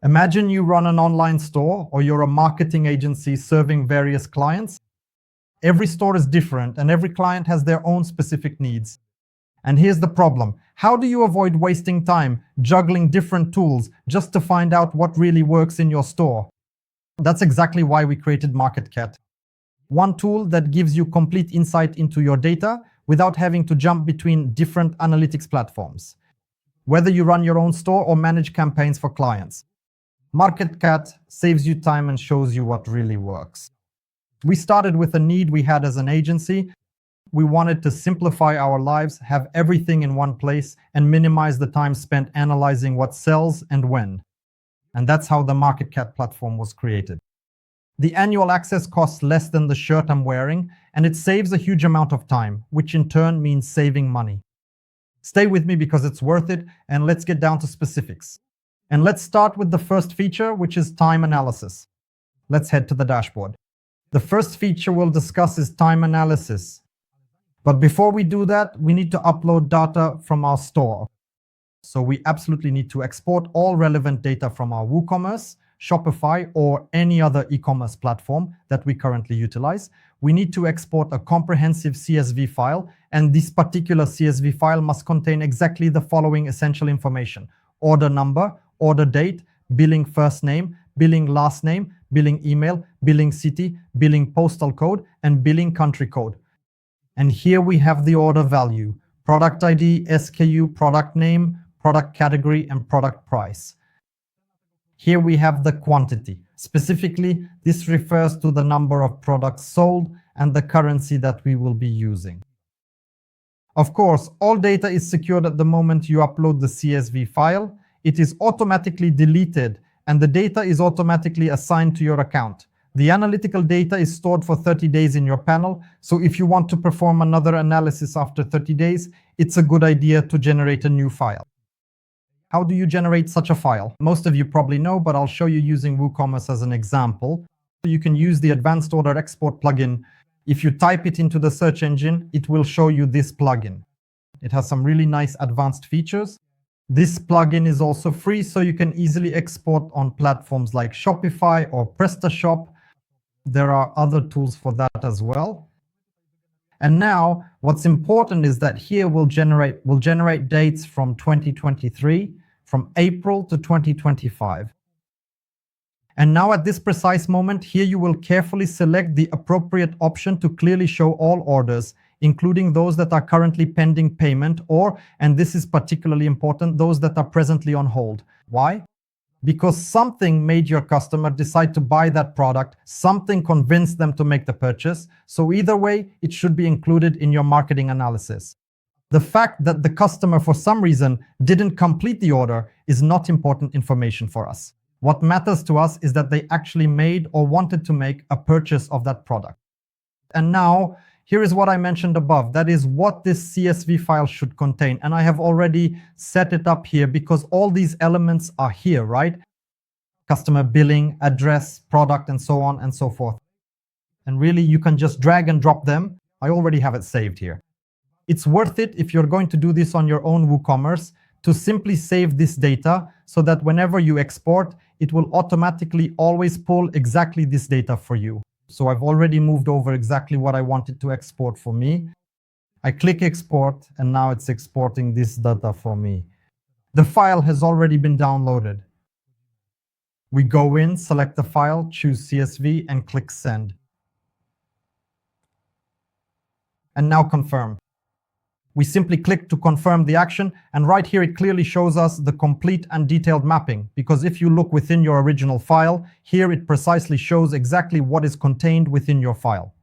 Imagine you run an online store or you're a marketing agency serving various clients. Every store is different and every client has their own specific needs. And here's the problem. How do you avoid wasting time juggling different tools just to find out what really works in your store? That's exactly why we created MarketCat. One tool that gives you complete insight into your data without having to jump between different analytics platforms, whether you run your own store or manage campaigns for clients. MarketCat saves you time and shows you what really works. We started with a need we had as an agency. We wanted to simplify our lives, have everything in one place, and minimize the time spent analyzing what sells and when. And that's how the MarketCat platform was created. The annual access costs less than the shirt I'm wearing, and it saves a huge amount of time, which in turn means saving money. Stay with me because it's worth it, and let's get down to specifics. And let's start with the first feature, which is time analysis. Let's head to the dashboard. The first feature we'll discuss is time analysis. But before we do that, we need to upload data from our store. So we absolutely need to export all relevant data from our WooCommerce, Shopify, or any other e-commerce platform that we currently utilize. We need to export a comprehensive CSV file, and this particular CSV file must contain exactly the following essential information: order number, order date, billing first name, billing last name, billing email, billing city, billing postal code, and billing country code. And here we have the order value, product ID, SKU, product name, product category, and product price. Here we have the quantity. Specifically, this refers to the number of products sold and the currency that we will be using. Of course, all data is secured at the moment you upload the CSV file. It is automatically deleted and the data is automatically assigned to your account. The analytical data is stored for 30 days in your panel, so if you want to perform another analysis after 30 days, it's a good idea to generate a new file. How do you generate such a file? Most of you probably know, but I'll show you using WooCommerce as an example. You can use the Advanced Order Export plugin. If you type it into the search engine, it will show you this plugin. It has some really nice advanced features. This plugin is also free, so you can easily export on platforms like Shopify or PrestaShop. There are other tools for that as well. And now, what's important is that here we'll generate dates from 2023, from April to 2025. And now at this precise moment, here you will carefully select the appropriate option to clearly show all orders, including those that are currently pending payment or, and this is particularly important, those that are presently on hold. Why? Because something made your customer decide to buy that product, something convinced them to make the purchase, so either way, it should be included in your marketing analysis. The fact that the customer for some reason didn't complete the order is not important information for us. What matters to us is that they actually made or wanted to make a purchase of that product. And now, here is what I mentioned above. That is what this CSV file should contain. And I have already set it up here because all these elements are here, right? Customer billing, address, product, and so on and so forth. And really, you can just drag and drop them. I already have it saved here. It's worth it if you're going to do this on your own WooCommerce to simply save this data so that whenever you export, it will automatically always pull exactly this data for you. So I've already moved over exactly what I wanted to export for me. I click export and now it's exporting this data for me. The file has already been downloaded. We go in, select the file, choose CSV and click send. And now confirm. We simply click to confirm the action, and right here it clearly shows us the complete and detailed mapping, because if you look within your original file, here it precisely shows exactly what is contained within your file.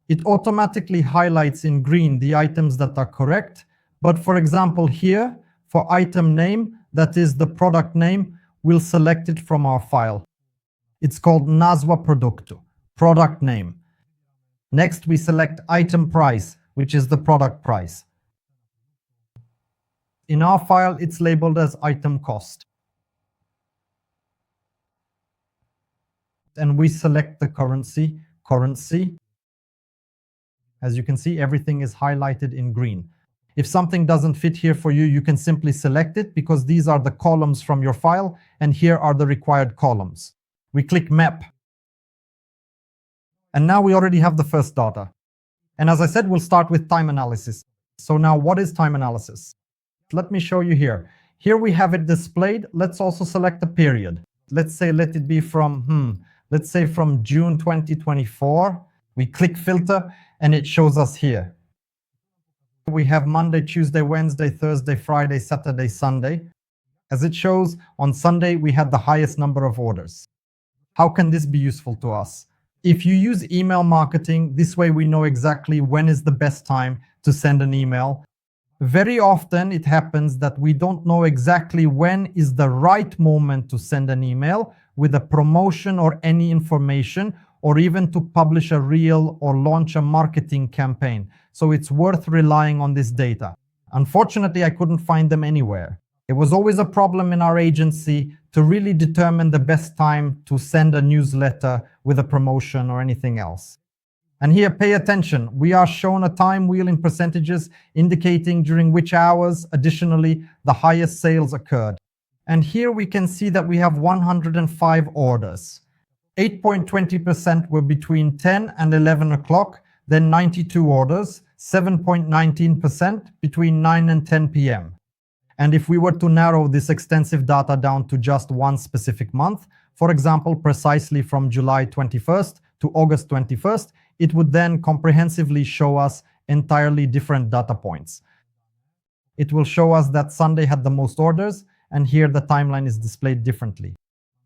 It automatically highlights in green the items that are correct, but for example here, for item name, that is the product name, we'll select it from our file. It's called Nazwa Produktu, product name. Next we select item price, which is the product price. In our file, it's labeled as item cost. And we select the currency. As you can see, everything is highlighted in green. If something doesn't fit here for you, you can simply select it because these are the columns from your file and here are the required columns. We click Map. And now we already have the first data. And as I said, we'll start with time analysis. So now what is time analysis? Let me show you here. Here we have it displayed. Let's also select a period. Let's say let it be from, let's say from June 2024. We click filter and it shows us here. We have Monday, Tuesday, Wednesday, Thursday, Friday, Saturday, Sunday. As it shows, on Sunday we had the highest number of orders. How can this be useful to us? If you use email marketing, this way we know exactly when is the best time to send an email. Very often it happens that we don't know exactly when is the right moment to send an email with a promotion or any information, or even to publish a reel or launch a marketing campaign. So it's worth relying on this data. Unfortunately, I couldn't find them anywhere. It was always a problem in our agency to really determine the best time to send a newsletter with a promotion or anything else. And here, pay attention. We are shown a time wheel in percentages indicating during which hours, additionally, the highest sales occurred. And here we can see that we have 105 orders. 8.20% were between 10 and 11 o'clock, then 92 orders, 7.19% between 9 and 10 p.m. And if we were to narrow this extensive data down to just one specific month, for example, precisely from July 21st to August 21st, it would then comprehensively show us entirely different data points. It will show us that Sunday had the most orders, and here the timeline is displayed differently.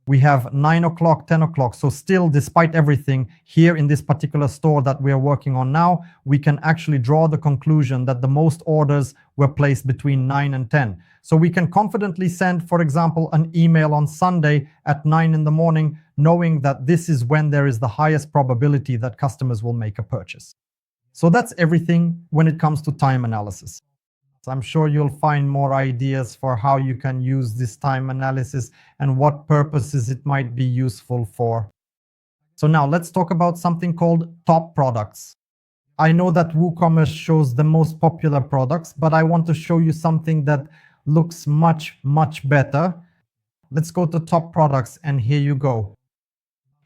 We have 9 o'clock, 10 o'clock. So still, despite everything, here in this particular store that we are working on now, we can actually draw the conclusion that the most orders were placed between 9 and 10. So we can confidently send, for example, an email on Sunday at 9 in the morning, knowing that this is when there is the highest probability that customers will make a purchase. So that's everything when it comes to time analysis. I'm sure you'll find more ideas for how you can use this time analysis and what purposes it might be useful for. So now let's talk about something called top products. I know that WooCommerce shows the most popular products, but I want to show you something that looks much, much better. Let's go to top products and here you go.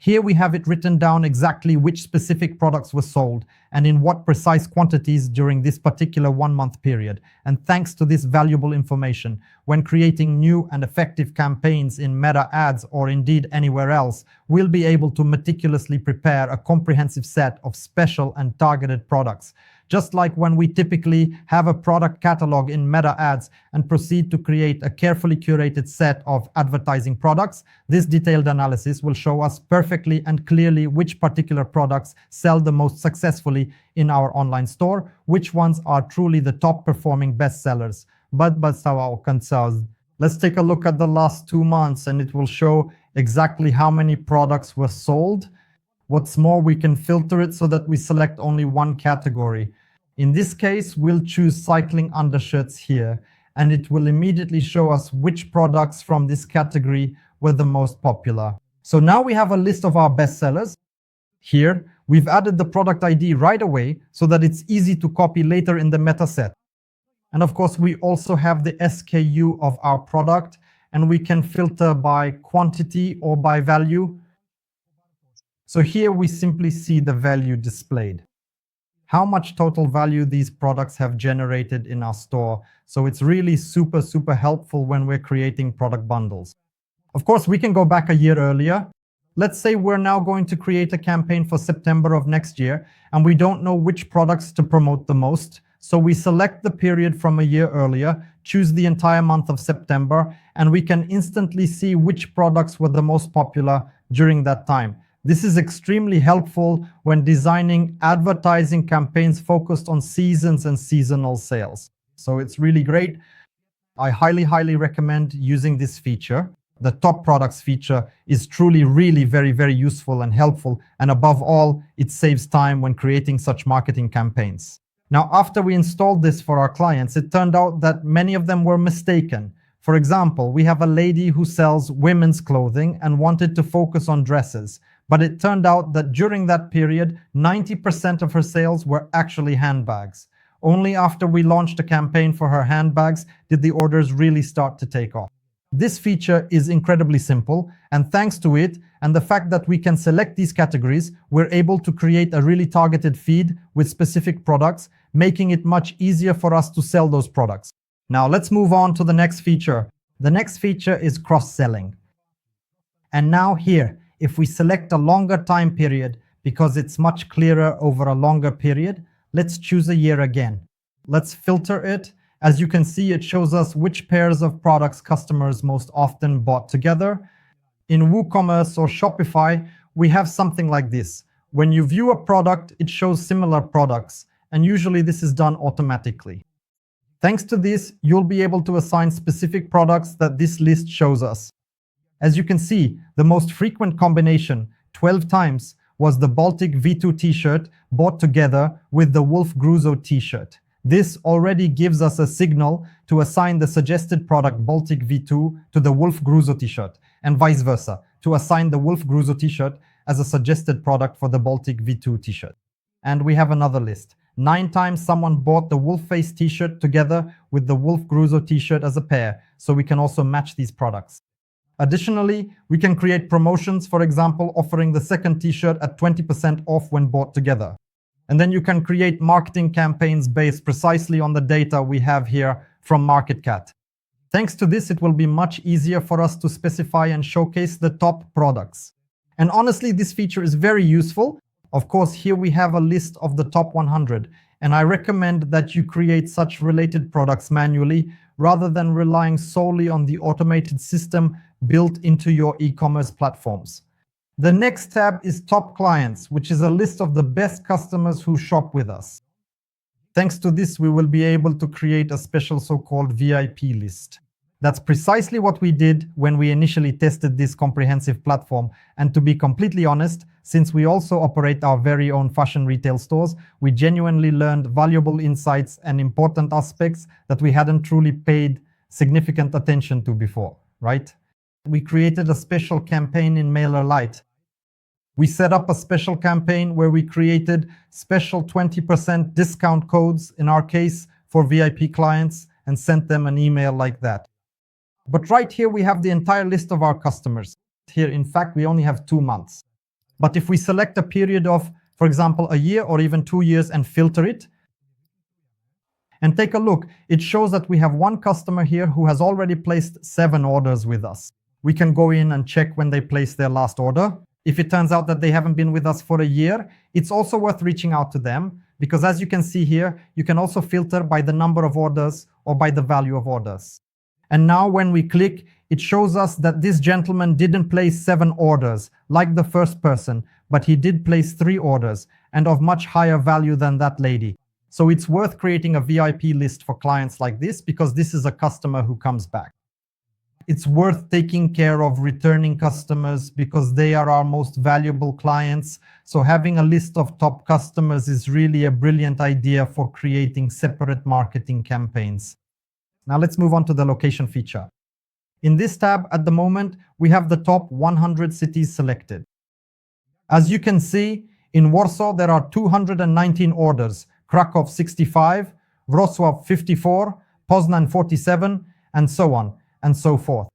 Here we have it written down exactly which specific products were sold and in what precise quantities during this particular 1 month period. And thanks to this valuable information, when creating new and effective campaigns in Meta ads or indeed anywhere else, we'll be able to meticulously prepare a comprehensive set of special and targeted products. Just like when we typically have a product catalog in Meta ads and proceed to create a carefully curated set of advertising products, this detailed analysis will show us perfectly and clearly which particular products sell the most successfully in our online store, which ones are truly the top performing bestsellers. But let's take a look at the last 2 months and it will show exactly how many products were sold. What's more, we can filter it so that we select only one category. In this case, we'll choose cycling undershirts here, and it will immediately show us which products from this category were the most popular. So now we have a list of our bestsellers. Here, we've added the product ID right away so that it's easy to copy later in the meta set. And of course, we also have the SKU of our product, and we can filter by quantity or by value. So here we simply see the value displayed. How much total value these products have generated in our store. So it's really super, super helpful when we're creating product bundles. Of course, we can go back a year earlier. Let's say we're now going to create a campaign for September of next year, and we don't know which products to promote the most. So we select the period from a year earlier, choose the entire month of September, and we can instantly see which products were the most popular during that time. This is extremely helpful when designing advertising campaigns focused on seasons and seasonal sales. So it's really great. I highly, highly recommend using this feature. The top products feature is truly really very, very useful and helpful. And above all, it saves time when creating such marketing campaigns. Now, after we installed this for our clients, it turned out that many of them were mistaken. For example, we have a lady who sells women's clothing and wanted to focus on dresses. But it turned out that during that period, 90% of her sales were actually handbags. Only after we launched a campaign for her handbags did the orders really start to take off. This feature is incredibly simple, and thanks to it and the fact that we can select these categories, we're able to create a really targeted feed with specific products, making it much easier for us to sell those products. Now let's move on to the next feature. The next feature is cross-selling. And now here, if we select a longer time period, because it's much clearer over a longer period, let's choose a year again. Let's filter it. As you can see, it shows us which pairs of products customers most often bought together. In WooCommerce or Shopify, we have something like this. When you view a product, it shows similar products, and usually this is done automatically. Thanks to this, you'll be able to assign specific products that this list shows us. As you can see, the most frequent combination, 12 times, was the Baltic V2 t-shirt bought together with the Wolf Gruzo t-shirt. This already gives us a signal to assign the suggested product Baltic V2 to the Wolf Gruzo t-shirt, and vice versa, to assign the Wolf Gruzo t-shirt as a suggested product for the Baltic V2 t-shirt. And we have another list. 9 times someone bought the Wolf Face t-shirt together with the Wolf Gruzo t-shirt as a pair, so we can also match these products. Additionally, we can create promotions, for example, offering the second t-shirt at 20% off when bought together. And then you can create marketing campaigns based precisely on the data we have here from MarketCat. Thanks to this, it will be much easier for us to specify and showcase the top products. And honestly, this feature is very useful. Of course, here we have a list of the top 100, and I recommend that you create such related products manually rather than relying solely on the automated system built into your e-commerce platforms. The next tab is Top Clients, which is a list of the best customers who shop with us. Thanks to this, we will be able to create a special so-called VIP list. That's precisely what we did when we initially tested this comprehensive platform. And to be completely honest, since we also operate our very own fashion retail stores, we genuinely learned valuable insights and important aspects that we hadn't truly paid significant attention to before, right? We created a special campaign in MailerLite. We set up a special campaign where we created special 20% discount codes, in our case, for VIP clients, and sent them an email like that. But right here, we have the entire list of our customers. Here, in fact, we only have 2 months. But if we select a period of, for example, a year or even 2 years and filter it, and take a look, it shows that we have one customer here who has already placed 7 orders with us. We can go in and check when they placed their last order. If it turns out that they haven't been with us for a year, it's also worth reaching out to them, because as you can see here, you can also filter by the number of orders or by the value of orders. And now when we click, it shows us that this gentleman didn't place 7 orders like the first person, but he did place 3 orders and of much higher value than that lady. So it's worth creating a VIP list for clients like this, because this is a customer who comes back. It's worth taking care of returning customers because they are our most valuable clients. So having a list of top customers is really a brilliant idea for creating separate marketing campaigns. Now let's move on to the location feature. In this tab at the moment, we have the top 100 cities selected. As you can see, in Warsaw there are 219 orders, Krakow 65, Wrocław 54, Poznań 47, and so on and so forth.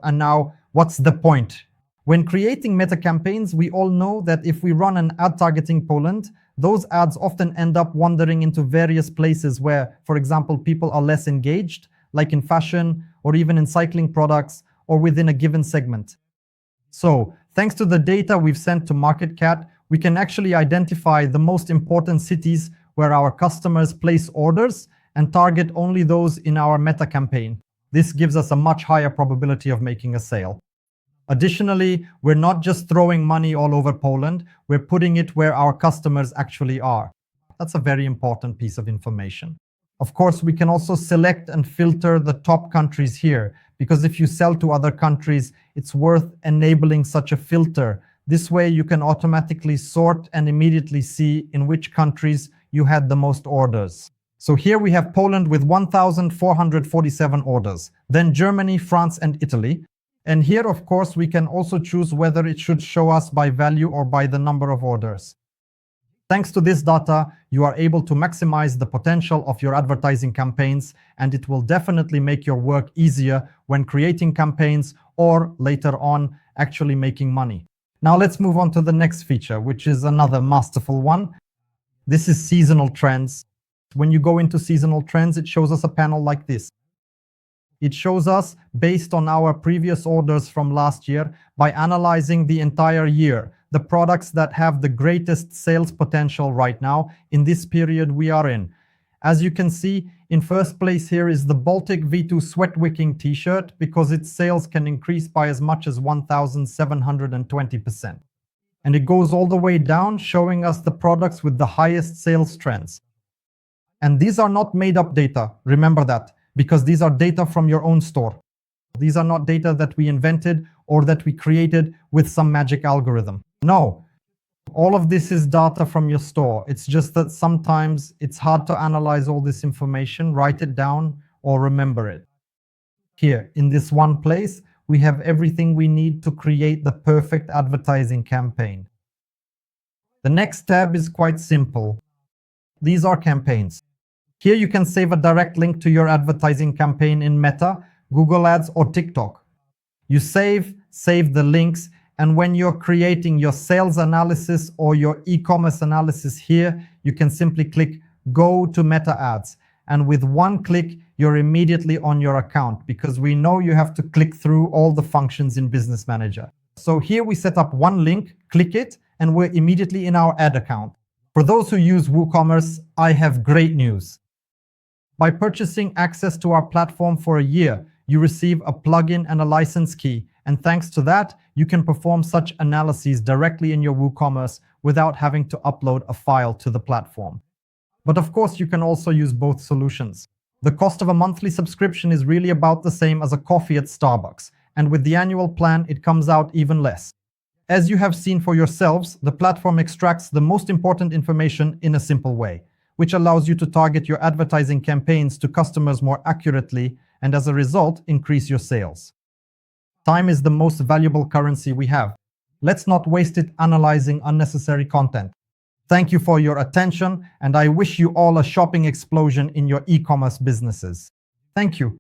And now, what's the point? When creating meta campaigns, we all know that if we run an ad targeting Poland, those ads often end up wandering into various places where, for example, people are less engaged, like in fashion or even in cycling products or within a given segment. So, thanks to the data we've sent to MarketCat, we can actually identify the most important cities where our customers place orders and target only those in our meta campaign. This gives us a much higher probability of making a sale. Additionally, we're not just throwing money all over Poland, we're putting it where our customers actually are. That's a very important piece of information. Of course, we can also select and filter the top countries here, because if you sell to other countries, it's worth enabling such a filter. This way you can automatically sort and immediately see in which countries you had the most orders. So here we have Poland with 1,447 orders, then Germany, France, and Italy. And here, of course, we can also choose whether it should show us by value or by the number of orders. Thanks to this data, you are able to maximize the potential of your advertising campaigns, and it will definitely make your work easier when creating campaigns or later on actually making money. Now let's move on to the next feature, which is another masterful one. This is seasonal trends. When you go into seasonal trends, it shows us a panel like this. It shows us, based on our previous orders from last year, by analyzing the entire year, the products that have the greatest sales potential right now in this period we are in. As you can see, in first place here is the Baltic V2 Sweat Wicking t-shirt, because its sales can increase by as much as 1,720%. And it goes all the way down, showing us the products with the highest sales trends. And these are not made up data, remember that, because these are data from your own store. These are not data that we invented or that we created with some magic algorithm. No, all of this is data from your store. It's just that sometimes it's hard to analyze all this information, write it down, or remember it. Here, in this one place, we have everything we need to create the perfect advertising campaign. The next tab is quite simple. These are campaigns. Here you can save a direct link to your advertising campaign in Meta, Google Ads, or TikTok. You save the links, and when you're creating your sales analysis or your e-commerce analysis here, you can simply click Go to Meta Ads. And with one click, you're immediately on your account, because we know you have to click through all the functions in Business Manager. So here we set up one link, click it, and we're immediately in our ad account. For those who use WooCommerce, I have great news. By purchasing access to our platform for a year, you receive a plugin and a license key, and thanks to that, you can perform such analyses directly in your WooCommerce without having to upload a file to the platform. But of course, you can also use both solutions. The cost of a monthly subscription is really about the same as a coffee at Starbucks, and with the annual plan, it comes out even less. As you have seen for yourselves, the platform extracts the most important information in a simple way, which allows you to target your advertising campaigns to customers more accurately, and as a result, increase your sales. Time is the most valuable currency we have. Let's not waste it analyzing unnecessary content. Thank you for your attention, and I wish you all a shopping explosion in your e-commerce businesses. Thank you.